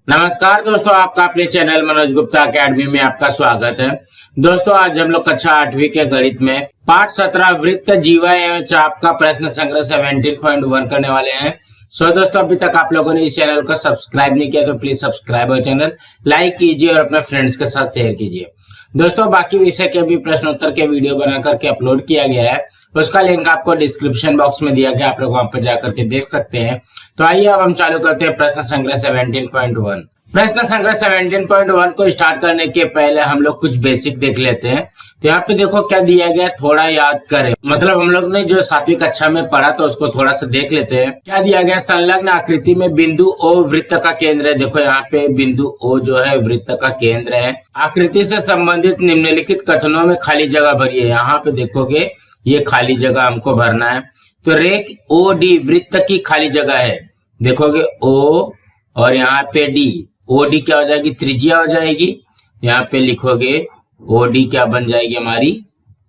नमस्कार दोस्तों, आपका अपने चैनल मनोज गुप्ता अकेडमी में आपका स्वागत है। दोस्तों, आज हम लोग कक्षा 8वीं के गणित में पाठ 17 वृत्त, जीवा एवं चाप का प्रश्न संग्रह 17.1 करने वाले हैं। दोस्तों, अभी तक आप लोगों ने इस चैनल को सब्सक्राइब नहीं किया तो प्लीज सब्सक्राइब और चैनल लाइक कीजिए और अपने फ्रेंड्स के साथ शेयर कीजिए। दोस्तों, बाकी विषय के भी प्रश्नोत्तर के वीडियो बना करके अपलोड किया गया है, उसका लिंक आपको डिस्क्रिप्शन बॉक्स में दिया गया, आप लोग वहां पर जाकर के देख सकते हैं। तो आइए अब हम चालू करते हैं प्रश्न संग्रह 17.1। प्रश्न संग्रह 17.1 को स्टार्ट करने के पहले हम लोग कुछ बेसिक देख लेते हैं। तो यहाँ पे देखो क्या दिया गया, थोड़ा याद करें। मतलब हम लोग ने जो 7वीं कक्षा में पढ़ा तो उसको थोड़ा सा देख लेते हैं। क्या दिया गया, संलग्न आकृति में बिंदु O वृत्त का केंद्र है। देखो यहाँ पे बिंदु O जो है वृत्त का केंद्र है। आकृति से संबंधित निम्नलिखित कथनों में खाली जगह भरिए। यहाँ पे देखोगे ये खाली जगह हमको भरना है। तो रेख OD वृत्त की खाली जगह है। देखोगे O और यहाँ पे D, OD क्या हो जाएगी, त्रिज्या हो जाएगी। यहाँ पे लिखोगे OD क्या बन जाएगी हमारी,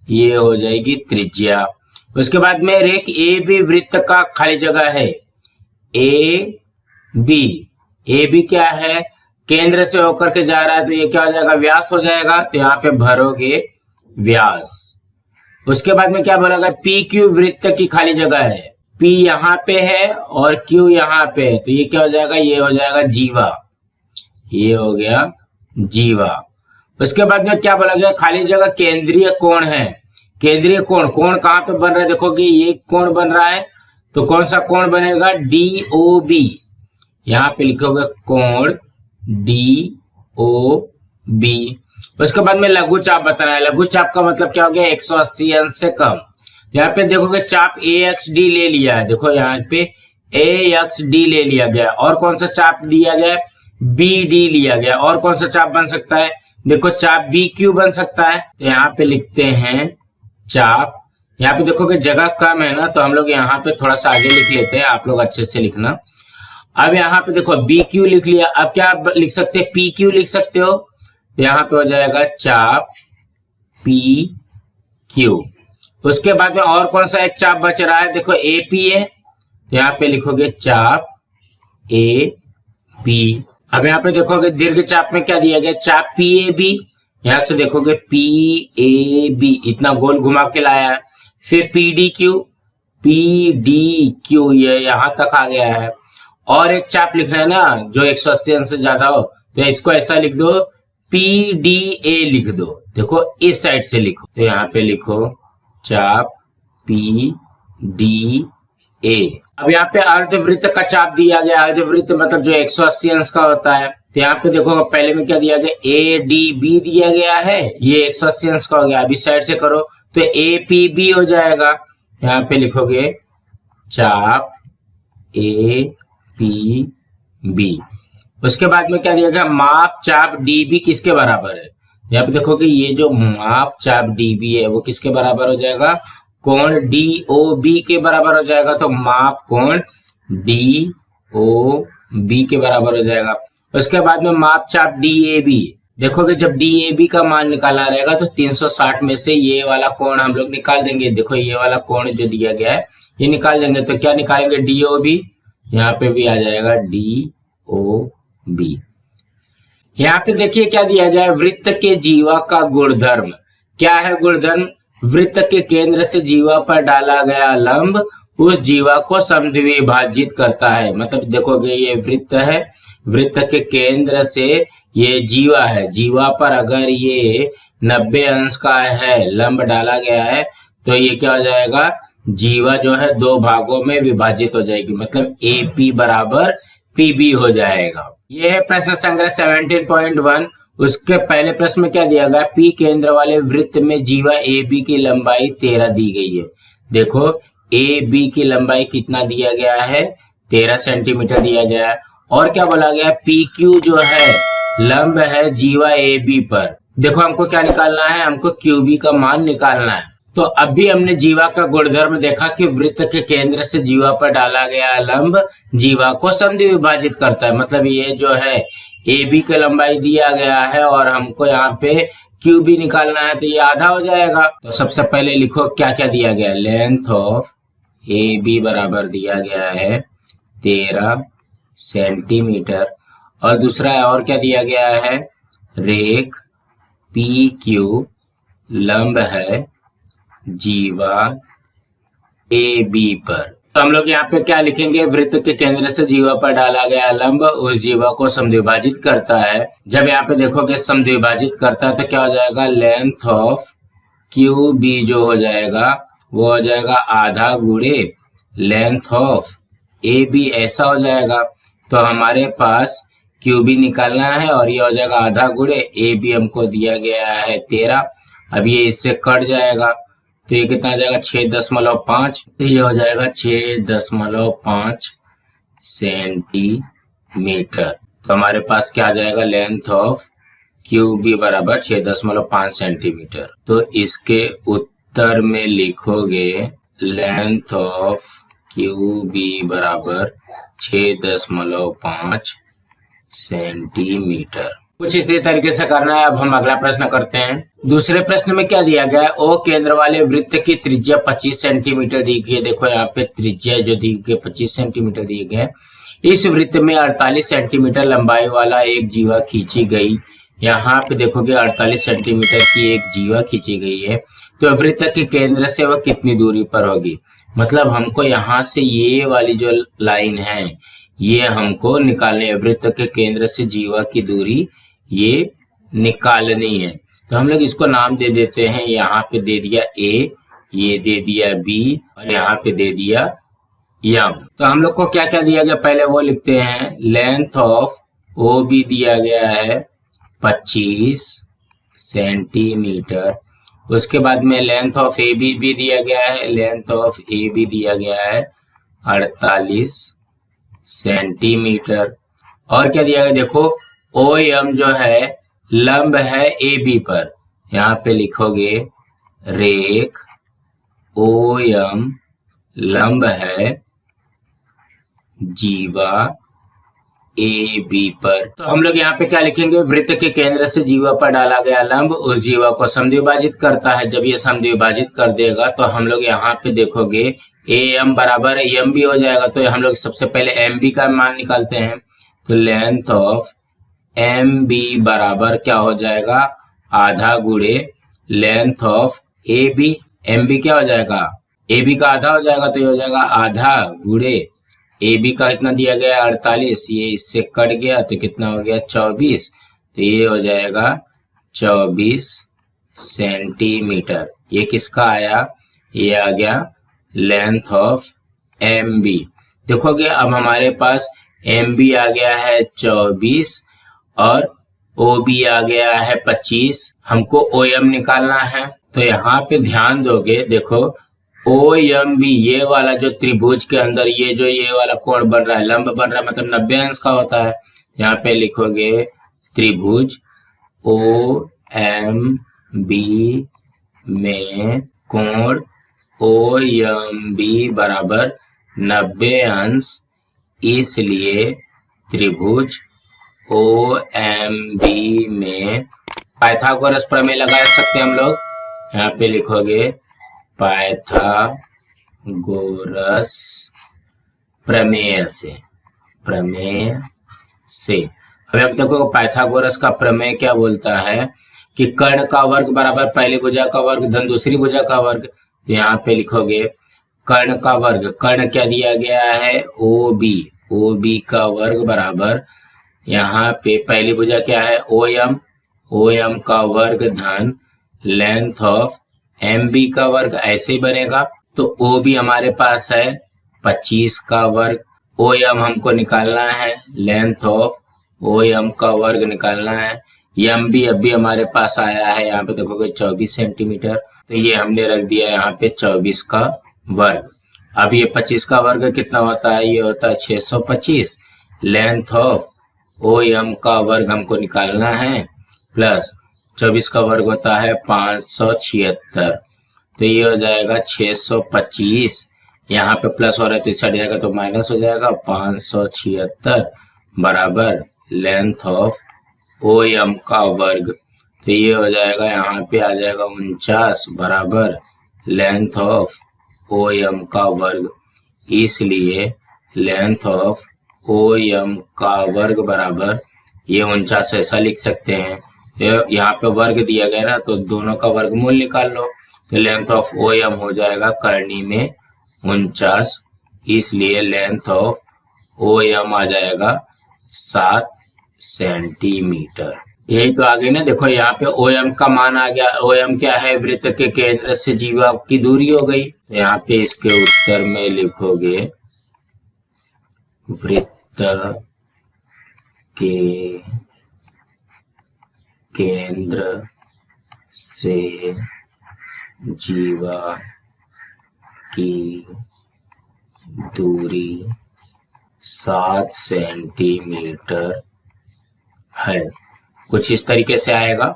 ये हो जाएगी त्रिज्या। उसके बाद में रेख AB वृत्त का खाली जगह है। AB क्या है, केंद्र से होकर के जा रहा है तो ये क्या हो जाएगा, व्यास हो जाएगा। तो यहाँ पे भरोगे व्यास। उसके बाद में क्या बोला गया, PQ वृत्त की खाली जगह है। P यहाँ पे है और Q यहाँ पे है तो ये क्या हो जाएगा, ये हो जाएगा जीवा। ये हो गया जीवा। उसके बाद में क्या बोला गया, खाली जगह केंद्रीय कोण है। केंद्रीय कोण, कोण कहाँ पे बन रहा है, देखोगे ये कोण बन रहा है। तो कौन सा कोण बनेगा, DOB। यहाँ पे लिखोगे कोण DOB। उसके बाद में लघु चाप बताना है। लघु चाप का मतलब क्या हो गया, 180 अंश से कम। यहाँ पे देखोगे चाप AXD ले लिया है। देखो यहाँ पे AXD ले लिया गया। और कौन सा चाप दिया गया, BD लिया गया। और कौन सा चाप बन सकता है, देखो चाप BQ बन सकता है। तो यहाँ पे लिखते हैं चाप। यहाँ पे देखोगे जगह कम है ना, तो हम लोग यहाँ पे थोड़ा सा आगे लिख लेते हैं, आप लोग अच्छे से लिखना। अब यहाँ पे देखो BQ लिख लिया। अब क्या लिख सकते हैं, PQ लिख सकते हो। तो यहाँ पे हो जाएगा चाप PQ। उसके बाद में और कौन सा एक चाप बच रहा है, देखो AP है। तो यहाँ पे लिखोगे चाप AP। अब यहाँ पे देखोगे दीर्घ चाप में क्या दिया गया, चाप PAB। यहां से देखोगे PAB, इतना गोल घुमा के लाया है। फिर PDQ ये यहां तक आ गया है। और एक चाप लिखना है ना जो 180 अंश से ज्यादा हो, तो इसको ऐसा लिख दो, PDA लिख दो। देखो इस साइड से लिखो। तो यहाँ पे लिखो चाप PDA। अब यहाँ पे अर्धवृत्त का चाप दिया गया। अर्धवृत्त मतलब जो 180 अंश का होता है। तो यहाँ पे देखो पहले में क्या दिया गया, ADB दिया गया है, ये 180 अंश का हो गया। अभी साइड से करो तो APB हो जाएगा। यहाँ पे लिखोगे चाप APB। उसके बाद में क्या दिया गया, माप चाप DB किसके बराबर है। यहाँ पे देखोगे ये जो माप चाप DB है वो किसके बराबर हो जाएगा, कोण DOB के बराबर हो जाएगा। तो माप कोण DOB के बराबर हो जाएगा। उसके बाद में माप चाप DAB। देखोगे जब DAB का मान निकाला रहेगा तो 360 में से ये वाला कोण हम लोग निकाल देंगे। देखो ये वाला कोण जो दिया गया है ये निकाल देंगे। तो क्या निकालेंगे, DOB। यहाँ पे भी आ जाएगा DOB। यहाँ पे देखिए क्या दिया गया है, वृत्त के जीवा का गुणधर्म। क्या है गुणधर्म, वृत्त के केंद्र से जीवा पर डाला गया लंब उस जीवा को समद्विभाजित करता है। मतलब देखोगे ये वृत्त है, वृत्त के केंद्र से ये जीवा है, जीवा पर अगर ये 90 अंश का है लंब डाला गया है तो ये क्या हो जाएगा, जीवा जो है दो भागों में विभाजित हो जाएगी। मतलब AP बराबर PB हो जाएगा। ये है प्रश्न संग्रह 17.1। उसके पहले प्रश्न में क्या दिया गया, P केंद्र वाले वृत्त में जीवा AB की लंबाई 13 दी गई है। देखो AB की लंबाई कितना दिया गया है, 13 सेंटीमीटर दिया गया है। और क्या बोला गया, PQ जो है लंब है जीवा AB पर। देखो हमको क्या निकालना है, हमको QB का मान निकालना है। तो अभी हमने जीवा का गुणधर्म देखा कि वृत्त के केंद्र से जीवा पर डाला गया लंब जीवा को समद्विभाजित करता है। मतलब ये जो है AB की लंबाई दिया गया है और हमको यहाँ पे QB निकालना है तो ये आधा हो जाएगा। तो सबसे पहले लिखो क्या क्या दिया गया, लेंथ ऑफ AB बराबर दिया गया है 13 सेंटीमीटर और दूसरा और क्या दिया गया है, रेख पी क्यू लंब है जीवा ए बी पर। तो हम लोग यहाँ पे क्या लिखेंगे, वृत्त के केंद्र से जीवा पर डाला गया लंब उस जीवा को समद्विभाजित करता है। जब यहाँ पे देखोगे समद्विभाजित करता है तो क्या हो जाएगा, लेंथ ऑफ क्यू बी जो हो जाएगा वो हो जाएगा आधा गुणे लेंथ ऑफ ए बी, ऐसा हो जाएगा। तो हमारे पास क्यू बी निकालना है और ये हो जाएगा आधा गुणे ए बी हमको दिया गया है 13। अब ये इससे कट जाएगा तो ये कितना आ जाएगा 6.5, तो ये हो जाएगा 6.5 सेंटीमीटर। तो हमारे पास क्या आ जाएगा, लेंथ ऑफ क्यू बी बराबर 6.5 सेंटीमीटर। तो इसके उत्तर में लिखोगे लेंथ ऑफ क्यू बी बराबर 6.5 सेंटीमीटर। कुछ इसी तरीके से करना है। अब हम अगला प्रश्न करते हैं। दूसरे प्रश्न में क्या दिया गया है, ओ केंद्र वाले वृत्त की त्रिज्या 25 सेंटीमीटर दी गई है। देखो यहाँ पे त्रिज्या जो दी गई 25 सेंटीमीटर दी गई है। इस वृत्त में 48 सेंटीमीटर लंबाई वाला एक जीवा खींची गई। यहाँ पे देखोगे 48 सेंटीमीटर की एक जीवा खींची गई है। तो वृत्त के केंद्र से वह कितनी दूरी पर होगी, मतलब हमको यहाँ से ये वाली जो लाइन है ये हमको निकालनी है। वृत्त के केंद्र से जीवा की दूरी ये निकालनी है। तो हम लोग इसको नाम दे देते हैं, यहाँ पे दे दिया ए, ये दे दिया बी और यहाँ पे दे दिया एम। तो हम लोग को क्या क्या दिया गया पहले वो लिखते हैं। लेंथ ऑफ ओ बी दिया गया है 25 सेंटीमीटर। उसके बाद में लेंथ ऑफ ए बी भी दिया गया है, लेंथ ऑफ ए बी दिया गया है 48 सेंटीमीटर। और क्या दिया गया, देखो ओ एम जो है लंब है ए बी पर। यहाँ पे लिखोगे रेख ओ एम लंब है जीवा ए बी पर। तो हम लोग यहाँ पे क्या लिखेंगे, वृत्त के केंद्र से जीवा पर डाला गया लंब उस जीवा को समद्विभाजित करता है। जब ये समद्विभाजित कर देगा तो हम लोग यहाँ पे देखोगे ए एम बराबर एम बी हो जाएगा। तो हम लोग सबसे पहले एम बी का मान निकालते हैं। तो लेंथ ऑफ एम बी बराबर क्या हो जाएगा, आधा गुणे length of A B. M B क्या हो जाएगा, ए बी का आधा हो जाएगा तो ये हो जाएगा आधा गुणे ए बी का इतना दिया गया 48, ये इससे कट गया तो कितना हो गया 24। तो ये हो जाएगा 24 सेंटीमीटर। ये किसका आया, ये आ गया लेंथ ऑफ एम बी। देखोगे अब हमारे पास एम बी आ गया है 24 और ओ बी आ गया है 25। हमको ओ एम निकालना है। तो यहाँ पे ध्यान दोगे, देखो ओ एम बी ये वाला जो त्रिभुज के अंदर ये वाला कोण बन रहा है, लंब बन रहा है, मतलब 90 अंश का होता है। यहाँ पे लिखोगे त्रिभुज ओ एम बी में कोण ओ एम बी बराबर 90 अंश, इसलिए त्रिभुज ओ एम बी में पाइथागोरस प्रमेय लगा सकते हैं हम लोग। यहाँ पे लिखोगे पाइथागोरस प्रमेय से। अब देखो पाइथागोरस का प्रमेय क्या बोलता है कि कर्ण का वर्ग बराबर पहली भुजा का वर्ग धन दूसरी भुजा का वर्ग। तो यहाँ पे लिखोगे कर्ण का वर्ग, कर्ण क्या दिया गया है ओ बी का वर्ग बराबर, यहाँ पे पहली भुजा क्या है ओ एम का वर्ग धन लेंथ ऑफ एम बी का वर्ग, ऐसे ही बनेगा। तो ओ बी हमारे पास है 25 का वर्ग, ओ एम हमको निकालना है, लेंथ ऑफ ओ एम का वर्ग निकालना है। एम बी अब भी हमारे पास आया है, यहाँ पे देखोगे 24 सेंटीमीटर। तो ये हमने रख दिया यहाँ पे 24 का वर्ग। अब ये 25 का वर्ग कितना होता है, ये होता है 625। लेंथ ऑफ ओ एम का वर्ग हमको निकालना है, प्लस 24 का वर्ग होता है 576। तो ये हो जाएगा 625, यहाँ पे प्लस हो रहा है तो इस हट जाएगा तो माइनस हो जाएगा। 576 बराबर लेंथ ऑफ ओ एम का वर्ग। तो ये हो जाएगा यहाँ पे आ जाएगा 49 बराबर लेंथ ऑफ ओ एम का वर्ग। इसलिए लेंथ ऑफ ओ एम का वर्ग बराबर ये 49 ऐसा लिख सकते हैं। यहाँ पे वर्ग दिया गया ना, तो दोनों का वर्गमूल निकाल लो। तो लेंथ ऑफ ओ एम हो जाएगा करनी में 49, इसलिए लेंथ ऑफ ओ एम आ जाएगा 7 सेंटीमीटर। यही तो आगे ना देखो, यहाँ पे ओ एम का मान आ गया। ओ एम क्या है? वृत्त के केंद्र से जीवा की दूरी हो गई। तो यहाँ पे इसके उत्तर में लिखोगे वृत्त के केंद्र से जीवा की दूरी 7 सेंटीमीटर है। कुछ इस तरीके से आएगा।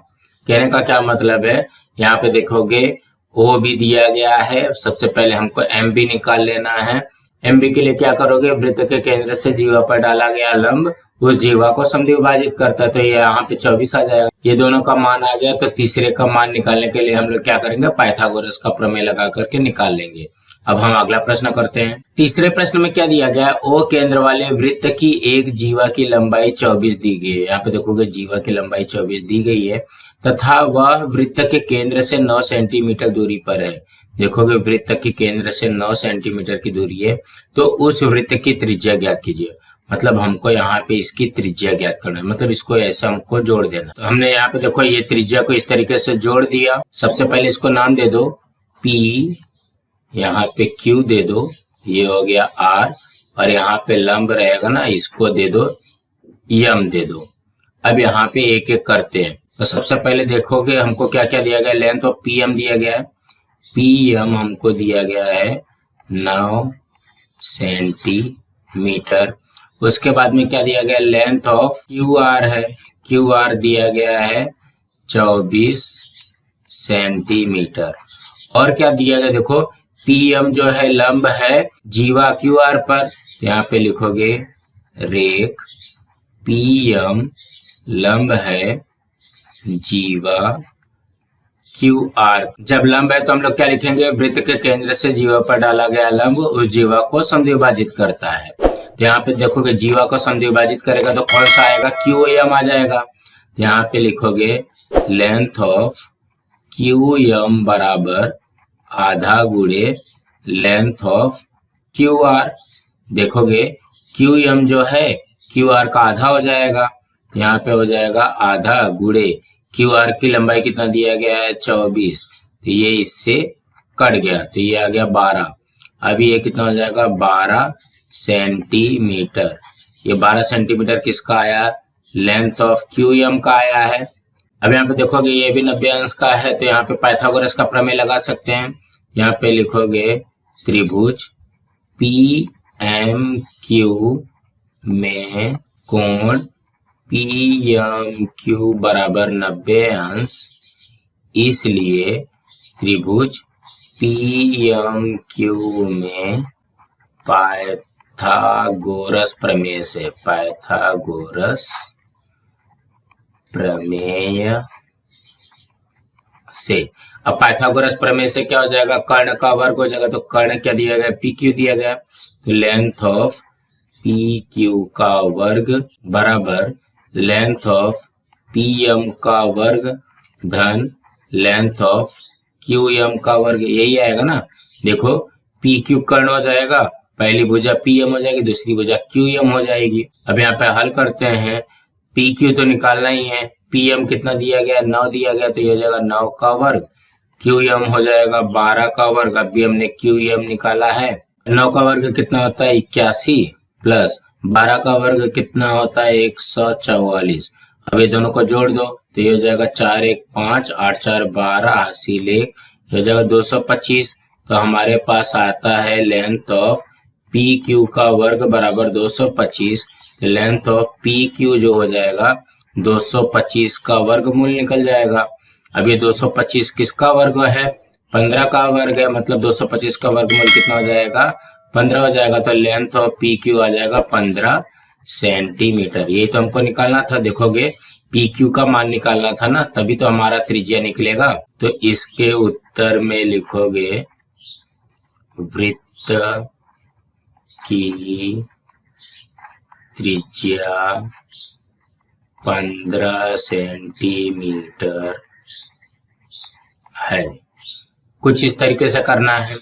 कहने का क्या मतलब है, यहाँ पे देखोगे ओ भी दिया गया है। सबसे पहले हमको एम भी निकाल लेना है। एम बी के लिए क्या करोगे? वृत्त के केंद्र से जीवा पर डाला गया लंब उस जीवा को समद्विभाजित करता है, तो ये यहाँ पे 24 आ जाएगा। ये दोनों का मान आ गया, तो तीसरे का मान निकालने के लिए हम लोग क्या करेंगे? पाइथागोरस का प्रमेय लगा करके निकाल लेंगे। अब हम अगला प्रश्न करते हैं। तीसरे प्रश्न में क्या दिया गया है? ओ केंद्र वाले वृत्त की एक जीवा की लंबाई 24 दी गई है। यहाँ पे देखोगे जीवा की लंबाई 24 दी गई है तथा वह वृत्त के केंद्र से 9 सेंटीमीटर दूरी पर है। देखोगे वृत्त के केंद्र से 9 सेंटीमीटर की दूरी है, तो उस वृत्त की त्रिज्या ज्ञात कीजिए। मतलब हमको यहाँ पे इसकी त्रिज्या ज्ञात करना है, मतलब इसको ऐसे हमको जोड़ देना। तो हमने यहाँ पे देखो ये त्रिज्या को इस तरीके से जोड़ दिया। सबसे पहले इसको नाम दे दो P, यहाँ पे Q दे दो, ये हो गया R, और यहाँ पे लंब रहेगा ना, इसको दे दो M दे दो। अब यहाँ पे एक एक करते हैं। तो सबसे पहले देखोगे हमको क्या क्या दिया गया? लेंथ ऑफ PM दिया गया है। PM हमको दिया गया है 9 सेंटीमीटर। उसके बाद में क्या दिया गया? लेंथ ऑफ QR है। QR दिया गया है 24 सेंटीमीटर। और क्या दिया गया? देखो PM जो है लंब है जीवा QR पर, यहाँ पे लिखोगे रेख PM लंब है जीवा QR। जब लंब है तो हम लोग क्या लिखेंगे? वृत्त के केंद्र से जीवा पर डाला गया लंब उस जीवा को समद्विभाजित करता है। तो यहाँ पे देखोगे जीवा को समद्विभाजित करेगा तो कौन सा आएगा? QM आ जाएगा। यहाँ पे लिखोगे लेंथ ऑफ QM बराबर आधा गुणे लेंथ ऑफ QR। देखोगे QM जो है QR का आधा हो जाएगा, यहाँ पे हो जाएगा आधा गुणे QR की लंबाई कितना दिया गया है? 24। तो ये इससे कट गया, तो ये आ गया 12। अभी ये कितना हो जाएगा? 12 सेंटीमीटर। ये 12 सेंटीमीटर किसका आया? लेंथ ऑफ QM का आया है। अब यहाँ पे देखोगे ये भी 90 अंश का है, तो यहाँ पे पाइथागोरस का प्रमेय लगा सकते हैं। यहाँ पे लिखोगे त्रिभुज PMQ में कोण PMQ बराबर 90 अंश, इसलिए त्रिभुज PMQ में पाइथागोरस प्रमेय से अब पाइथागोरस प्रमेय से क्या हो जाएगा? कर्ण का वर्ग हो जाएगा। तो कर्ण क्या दिया गया? PQ दिया गया। तो लेंथ ऑफ PQ का वर्ग बराबर लेंथ ऑफ PM का वर्ग धन लेंथ ऑफ QM का वर्ग, यही आएगा ना। देखो PQ कर्ण हो जाएगा, पहली भुजा PM हो जाएगी, दूसरी भुजा QM हो जाएगी। अब यहाँ पे हल करते हैं। PQ तो निकालना ही है, PM कितना दिया गया? 9 दिया गया, तो ये हो जाएगा 9 का वर्ग। QM हो जाएगा 12 का वर्ग। अभी हमने QM निकाला है। 9 का वर्ग कितना होता है? 81 प्लस 12 का वर्ग कितना होता है? 144। अब ये दोनों को जोड़ दो, तो ये हो जाएगा 4 1 5 8 4 12 हासिल 1, हो जाएगा 225। तो हमारे पास आता है लेंथ ऑफ PQ का वर्ग बराबर 225। लेंथ ऑफ PQ जो हो जाएगा 225 का वर्गमूल निकल जाएगा। अब ये 225 किसका वर्ग है? 15 का वर्ग है, मतलब 225 का वर्गमूल कितना हो जाएगा? 15 हो जाएगा। तो लेंथ ऑफ PQ आ जाएगा 15 सेंटीमीटर। यही तो हमको निकालना था। देखोगे PQ का मान निकालना था ना, तभी तो हमारा त्रिज्या निकलेगा। तो इसके उत्तर में लिखोगे वृत्त की त्रिज्या 15 सेंटीमीटर है। कुछ इस तरीके से करना है।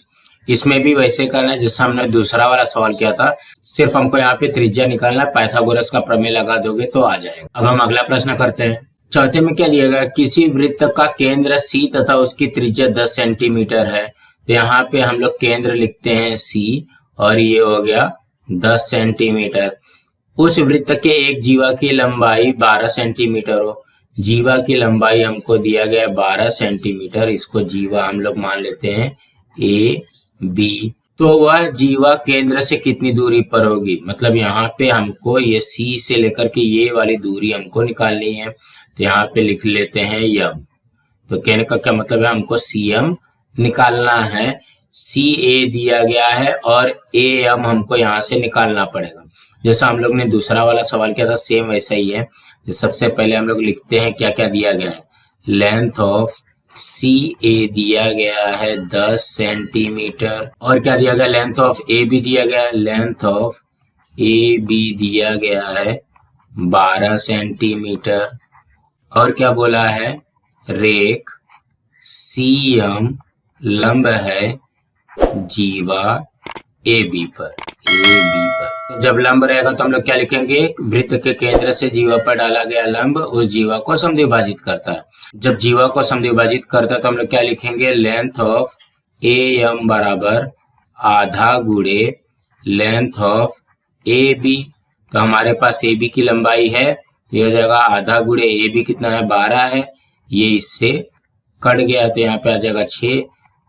इसमें भी वैसे करना है जैसे हमने दूसरा वाला सवाल किया था, सिर्फ हमको यहाँ पे त्रिज्या निकालना है, पाइथागोरस का प्रमेय लगा दोगे तो आ जाएगा। अब हम अगला प्रश्न करते हैं। चौथे में क्या दिया गया, किसी वृत्त का केंद्र C तथा उसकी त्रिज्या 10 सेंटीमीटर है। तो यहाँ पे हम लोग केंद्र लिखते हैं C और ये हो गया 10 सेंटीमीटर। उस वृत्त के एक जीवा की लंबाई 12 सेंटीमीटर हो। जीवा की लंबाई हमको दिया गया 12 सेंटीमीटर, इसको जीवा हम लोग मान लेते हैं ए बी। तो वह जीवा केंद्र से कितनी दूरी पर होगी, मतलब यहाँ पे हमको ये C से लेकर के ये वाली दूरी हमको निकालनी है। तो यहाँ पे लिख लेते हैं यम। तो कहने का क्या मतलब है, हमको CM निकालना है। CA दिया गया है और AM हमको यहाँ से निकालना पड़ेगा। जैसा हम लोग ने दूसरा वाला सवाल किया था सेम वैसा ही है। तो सबसे पहले हम लोग लिखते हैं क्या क्या दिया गया है। लेंथ ऑफ CA दिया गया है 10 सेंटीमीटर और क्या दिया गया, लेंथ ऑफ AB दिया गया है। लेंथ ऑफ AB दिया गया है 12 सेंटीमीटर और क्या बोला है, रेख CM लंब है जीवा AB पर। तो जब लंब रहेगा तो हम लोग क्या लिखेंगे, वृत्त के केंद्र से जीवा पर डाला गया लंब उस जीवा को समद्विभाजित करता है। जब जीवा को समद्विभाजित करता है तो हम लोग क्या लिखेंगे, लेंथ ऑफ AM बराबर आधा गुणे लेंथ ऑफ AB। तो हमारे पास AB की लंबाई है, ये हो जाएगा आधा गुणे AB कितना है 12 है, ये इससे कट गया तो यहाँ पे आ जाएगा 6,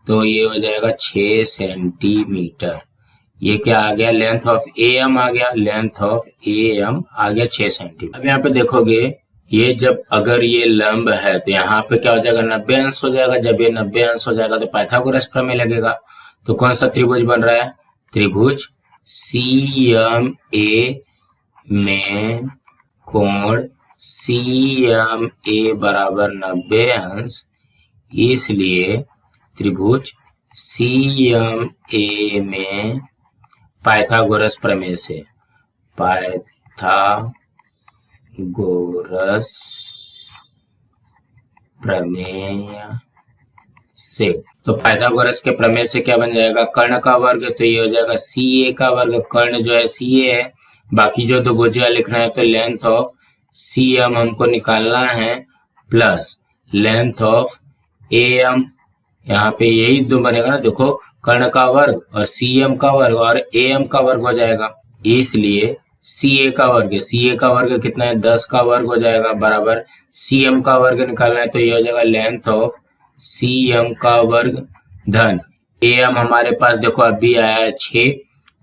तो ये हो जाएगा 6 सेंटीमीटर। ये क्या आ गया, लेंथ ऑफ AM आ गया, लेंथ ऑफ AM आ गया 6 सेंटीमीटर। अब यहाँ पे देखोगे ये जब अगर ये लंब है तो यहाँ पे क्या हो जाएगा 90 अंश हो जाएगा। जब ये 90 अंश हो जाएगा तो पाइथागोरस प्रमेय लगेगा। तो कौन सा त्रिभुज बन रहा है, त्रिभुज CMA में कोण CMA बराबर 90 अंश, इसलिए त्रिभुज CMA में पाइथागोरस प्रमेय से, पाइथागोरस प्रमेय से, तो पाइथागोरस के प्रमेय से क्या बन जाएगा, कर्ण का वर्ग। तो ये हो जाएगा CA का वर्ग, कर्ण जो है CA है, बाकी जो दो भुजा लिखना है तो लेंथ ऑफ CM हमको निकालना है प्लस लेंथ ऑफ AM। यहाँ पे यही दो बनेगा ना, देखो कर्ण का वर्ग और CM का वर्ग और AM का वर्ग हो जाएगा, इसलिए CA का वर्ग है। CA का वर्ग कितना है, 10 का वर्ग हो जाएगा बराबर CM का वर्ग निकालना है तो ये हो जाएगा लेंथ ऑफ CM का वर्ग धन AM हमारे पास देखो अभी आया है 6,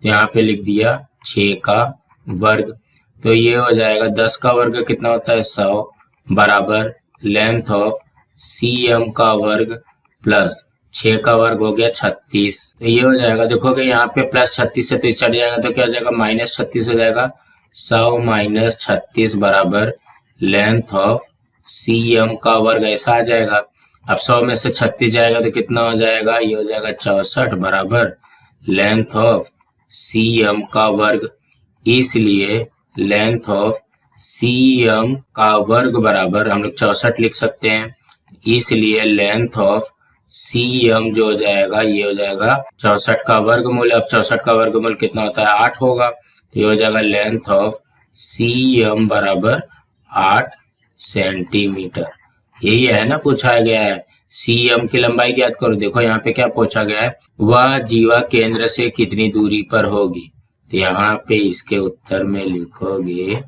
तो यहाँ पे लिख दिया 6 का वर्ग। तो ये हो जाएगा 10 का वर्ग कितना होता है 100 बराबर लेंथ ऑफ CM का वर्ग प्लस 6 का वर्ग हो गया 36। तो ये हो जाएगा, देखोगे यहाँ पे प्लस 36 से 30 चढ़ जाएगा तो क्या हो जाएगा माइनस 36 हो जाएगा। 100 माइनस 36 बराबर लेंथ ऑफ CM का वर्ग ऐसा आ जाएगा। अब 100 में से 36 जाएगा तो कितना हो जाएगा, ये हो जाएगा 64 बराबर लेंथ ऑफ CM का वर्ग। इसलिए लेंथ ऑफ CM का वर्ग बराबर हम लोग 64 लिख सकते हैं, इसलिए लेंथ ऑफ CM जो हो जाएगा ये हो जाएगा 64 का वर्गमूल। अब 64 का वर्गमूल कितना होता है 8 होगा, तो ये हो जाएगा लेंथ ऑफ CM बराबर 8 सेंटीमीटर। यही है ना पूछा गया है, CM की लंबाई ज्ञात करो। देखो यहाँ पे क्या पूछा गया है, वह जीवा केंद्र से कितनी दूरी पर होगी। तो यहाँ पे इसके उत्तर में लिखोगे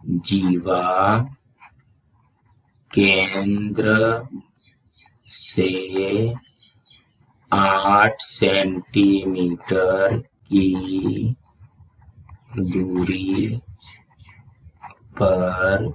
जीवा केंद्र से 8 सेंटीमीटर की दूरी पर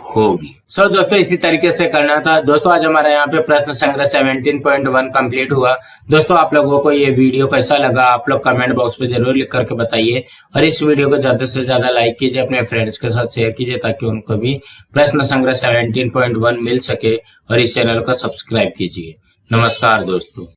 होगी। सो दोस्तों इसी तरीके से करना था। दोस्तों आज हमारा यहाँ पे प्रश्न संग्रह 17.1 कंप्लीट हुआ। दोस्तों आप लोगों को ये वीडियो कैसा लगा आप लोग कमेंट बॉक्स में जरूर लिख करके बताइए और इस वीडियो को ज्यादा से ज्यादा लाइक कीजिए, अपने फ्रेंड्स के साथ शेयर कीजिए ताकि उनको भी प्रश्न संग्रह 17.1 मिल सके और इस चैनल को सब्सक्राइब कीजिए। नमस्कार दोस्तों।